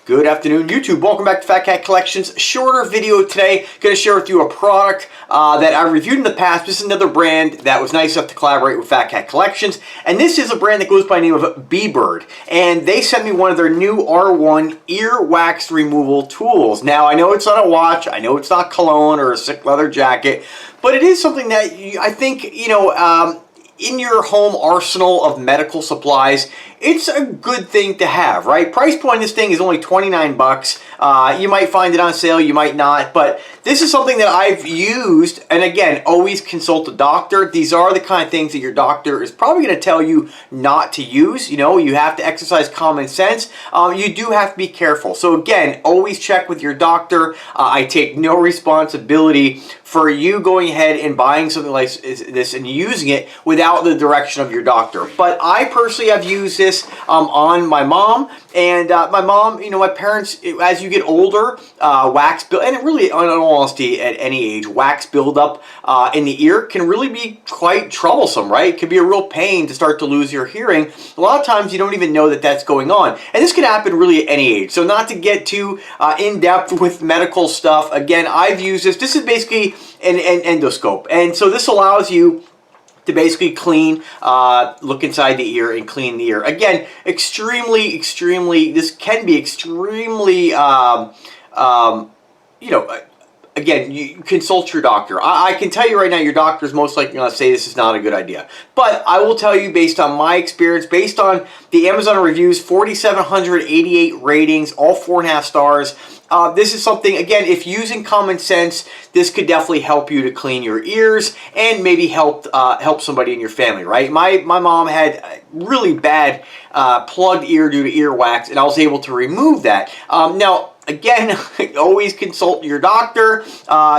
Good afternoon, YouTube. Welcome back to Fat Cat Collections. Shorter video today. Going to share with you a product that I reviewed in the past. This is another brand that was nice enough to collaborate with Fat Cat Collections. And this is a brand that goes by the name of Bebird. And they sent me one of their new R1 ear wax removal tools. Now, I know it's not a watch. I know it's not cologne or a sick leather jacket. But it is something that I think, in your home arsenal of medical supplies, it's a good thing to have, right? Price point of this thing is only 29 bucks. You might find it on sale, you might not, but this is something that I've used, and again, always consult a doctor. These are the kind of things that your doctor is probably going to tell you not to use. You know, you have to exercise common sense. You do have to be careful. So again, always check with your doctor. I take no responsibility for you going ahead and buying something like this and using it without the direction of your doctor. But I personally have used this on my mom, and my mom, my parents, as you get older, wax build, and it really, in all honesty, at any age, wax buildup in the ear can really be quite troublesome, right? It can be a real pain to start to lose your hearing. A lot of times you don't even know that that's going on, and this can happen really at any age. So not to get too in-depth with medical stuff, again, I've used this. This is basically an endoscope, and so this allows you to basically clean, look inside the ear and clean the ear. Again, this can be extremely, again, you consult your doctor. I can tell you right now, your doctor is most likely going to say this is not a good idea. But I will tell you, based on my experience, based on the Amazon reviews, 4,788 ratings, all 4.5 stars, this is something, again, if using common sense, this could definitely help you to clean your ears and maybe help somebody in your family, right? My mom had really bad plugged ear due to earwax, and I was able to remove that. Now, again, always consult your doctor.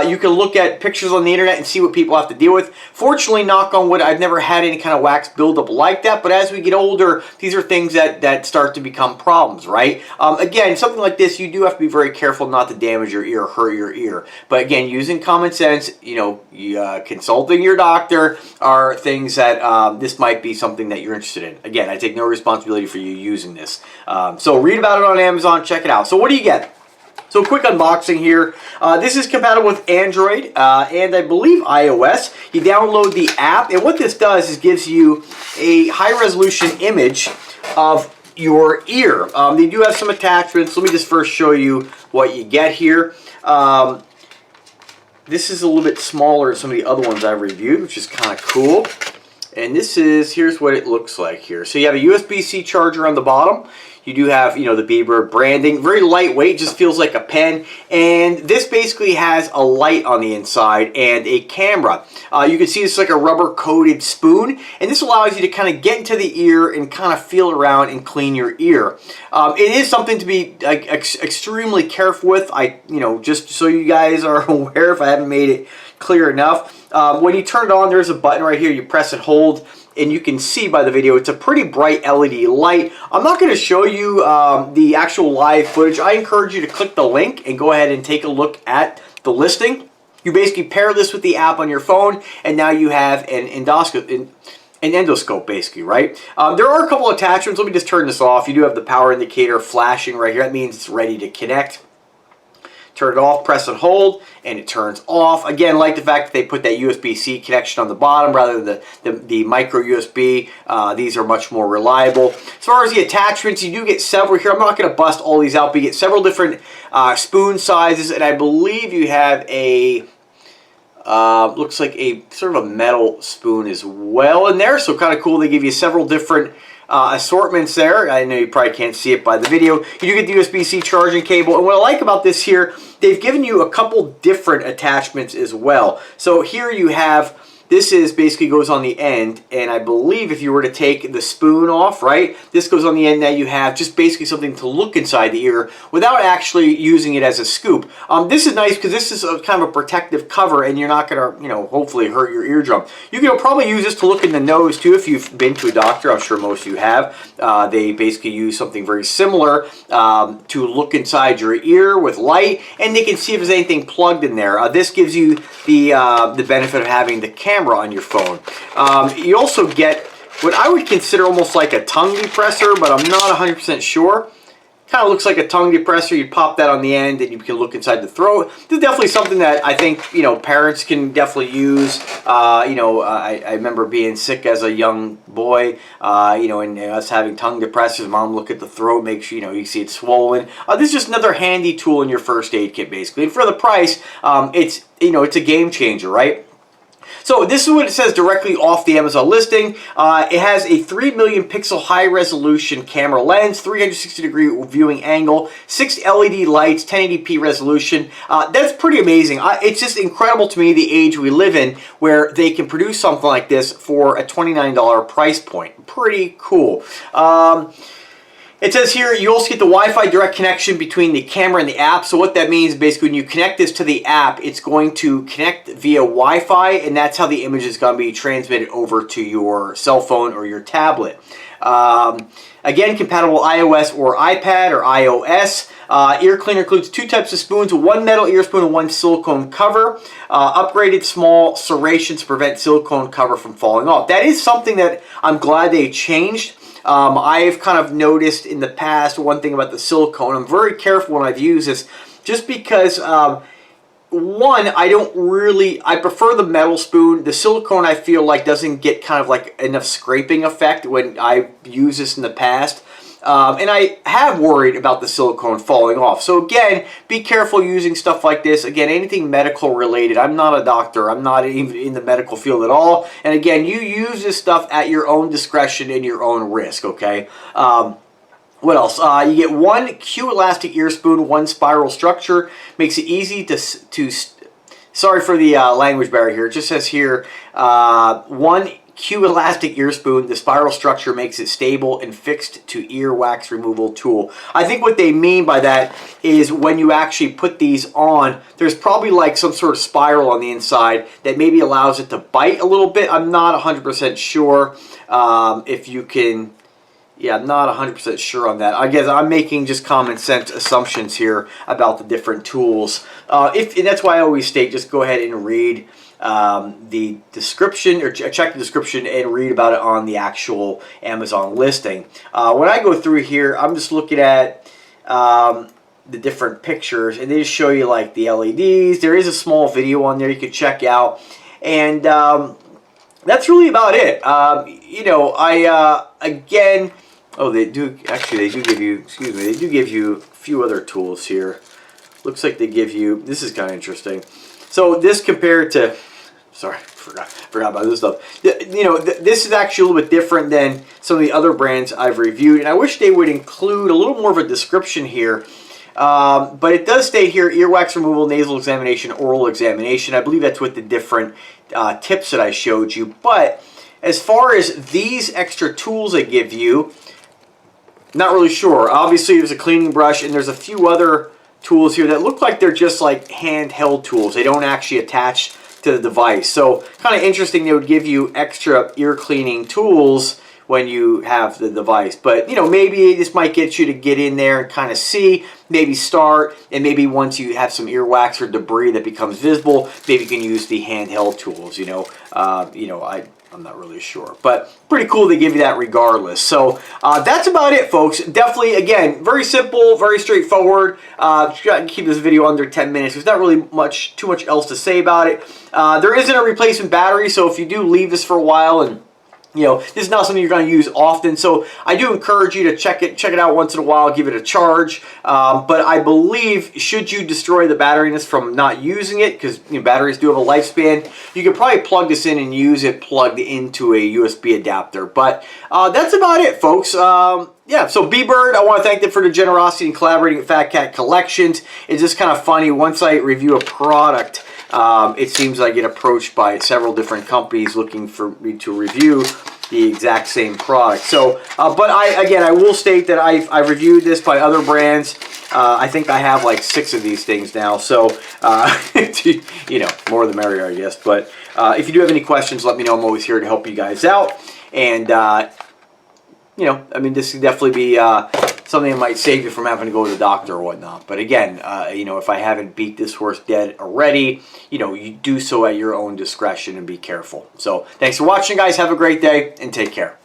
You can look at pictures on the internet and see what people have to deal with. Fortunately, knock on wood, I've never had any kind of wax buildup like that, but as we get older, these are things that start to become problems, right? Again, something like this, you do have to be very careful not to damage your ear or hurt your ear. But again, using common sense, consulting your doctor are things that this might be something that you're interested in. Again, I take no responsibility for you using this. So read about it on Amazon, check it out. So what do you get? So quick unboxing here. This is compatible with Android and I believe iOS. You download the app, and what this does is gives you a high-resolution image of your ear. They do have some attachments. Let me just first show you what you get here. This is a little bit smaller than some of the other ones I've reviewed, which is kind of cool. And here's what it looks like here. So you have a USB-C charger on the bottom. You do have, the Bebird branding. Very lightweight, just feels like a pen. And this basically has a light on the inside and a camera. You can see it's like a rubber-coated spoon. And this allows you to kind of get into the ear and kind of feel around and clean your ear. It is something to be extremely careful with. Just so you guys are aware, if I haven't made it clear enough. When you turn it on, there's a button right here. You press and hold, and you can see by the video, it's a pretty bright LED light. I'm not going to show you the actual live footage. I encourage you to click the link and go ahead and take a look at the listing. You basically pair this with the app on your phone, and now you have an endoscope, basically, right? There are a couple attachments. Let me just turn this off. You do have the power indicator flashing right here. That means it's ready to connect. Turn it off, press and hold, and it turns off. Again, I like the fact that they put that USB-C connection on the bottom rather than the micro USB. These are much more reliable. As far as the attachments, you do get several here. I'm not going to bust all these out, but you get several different spoon sizes, and I believe you have a looks like a sort of a metal spoon as well in there. So kind of cool. They give you several different assortments there. I know you probably can't see it by the video. You do get the USB-C charging cable, and what I like about this here, they've given you a couple different attachments as well. So here you have, this is basically goes on the end, and I believe if you were to take the spoon off, right, this goes on the end. Now you have just basically something to look inside the ear without actually using it as a scoop. This is nice because this is a kind of a protective cover, and you're not going to, hopefully hurt your eardrum. You can probably use this to look in the nose too if you've been to a doctor. I'm sure most of you have. They basically use something very similar to look inside your ear with light, and they can see if there's anything plugged in there. This gives you the benefit of having the camera on your phone. You also get what I would consider almost like a tongue depressor, but I'm not 100% sure. Kind of looks like a tongue depressor. You pop that on the end and you can look inside the throat. This is definitely something that I think, you know, parents can definitely use. You know, I remember being sick as a young boy, you know, and us having tongue depressors. Mom look at the throat, make sure, you know, you see it swollen. This is just another handy tool in your first aid kit, basically. And for the price, it's, you know, it's a game changer, right? So this is what it says directly off the Amazon listing. It has a 3 million pixel high resolution camera lens, 360 degree viewing angle, 6 LED lights, 1080p resolution. That's pretty amazing. It's just incredible to me the age we live in where they can produce something like this for a $29 price point. Pretty cool. It says here you also get the Wi-Fi direct connection between the camera and the app. So what that means, basically, when you connect this to the app, it's going to connect via Wi-Fi, and that's how the image is going to be transmitted over to your cell phone or your tablet. Again, compatible iOS or iPad or iOS. Ear cleaner includes 2 types of spoons, 1 metal ear spoon and 1 silicone cover. Upgraded small serrations to prevent silicone cover from falling off. That is something that I'm glad they changed. I've kind of noticed in the past one thing about the silicone. I'm very careful when I've used this just because, one, I prefer the metal spoon. The silicone I feel like doesn't get kind of like enough scraping effect when I use this in the past. And I have worried about the silicone falling off. So again, be careful using stuff like this. Again, anything medical related. I'm not a doctor. I'm not even in the medical field at all. And again, you use this stuff at your own discretion and your own risk, okay? What else? You get 1 Q elastic ear spoon, 1 spiral structure. Makes it easy to sorry for the language barrier here. It just says here, 1 Q elastic ear spoon. The spiral structure makes it stable and fixed to earwax removal tool. I think what they mean by that is when you actually put these on, there's probably like some sort of spiral on the inside that maybe allows it to bite a little bit. I'm not 100% sure if you can. Yeah, I'm not 100% sure on that. I guess I'm making just common sense assumptions here about the different tools. And that's why I always state, just go ahead and read the description, or check the description and read about it on the actual Amazon listing. When I go through here, I'm just looking at the different pictures, and they just show you like the LEDs. There is a small video on there you can check out, and that's really about it. You know, again, oh, they do give you, excuse me, they do give you a few other tools here. Looks like they give you, this is kind of interesting. So this compared to, sorry, forgot about this stuff. You know, this is actually a little bit different than some of the other brands I've reviewed, and I wish they would include a little more of a description here. But it does say here, earwax removal, nasal examination, oral examination. I believe that's with the different tips that I showed you. But as far as these extra tools they give you, not really sure. Obviously, there's a cleaning brush, and there's a few other tools here that look like they're just like handheld tools. They don't actually attach to the device. So kind of interesting they would give you extra ear cleaning tools when you have the device. But, you know, maybe this might get you to get in there and kind of see, maybe start, and maybe once you have some earwax or debris that becomes visible, maybe you can use the handheld tools, you know. I'm not really sure, but pretty cool they give you that regardless. So that's about it, folks. Definitely, again, very simple, very straightforward. Just got to keep this video under 10 minutes. There's not really too much else to say about it. There isn't a replacement battery, so if you do leave this for a while and you know, this is not something you're going to use often, so I do encourage you to check it out once in a while, give it a charge. But I believe, should you destroy the battery in this from not using it, because you know, batteries do have a lifespan, you could probably plug this in and use it plugged into a USB adapter. But that's about it, folks. Yeah, so Bebird, I want to thank them for their generosity in collaborating with Fat Cat Collections. It's just kind of funny, once I review a product, it seems I get approached by several different companies looking for me to review the exact same product. So, but I will state that I've reviewed this by other brands. I think I have like 6 of these things now. So, you know, more the merrier, I guess. But if you do have any questions, let me know. I'm always here to help you guys out. And, you know, I mean, this could definitely be something that might save you from having to go to the doctor or whatnot. But again, you know, if I haven't beat this horse dead already, you know, you do so at your own discretion and be careful. So thanks for watching, guys. Have a great day and take care.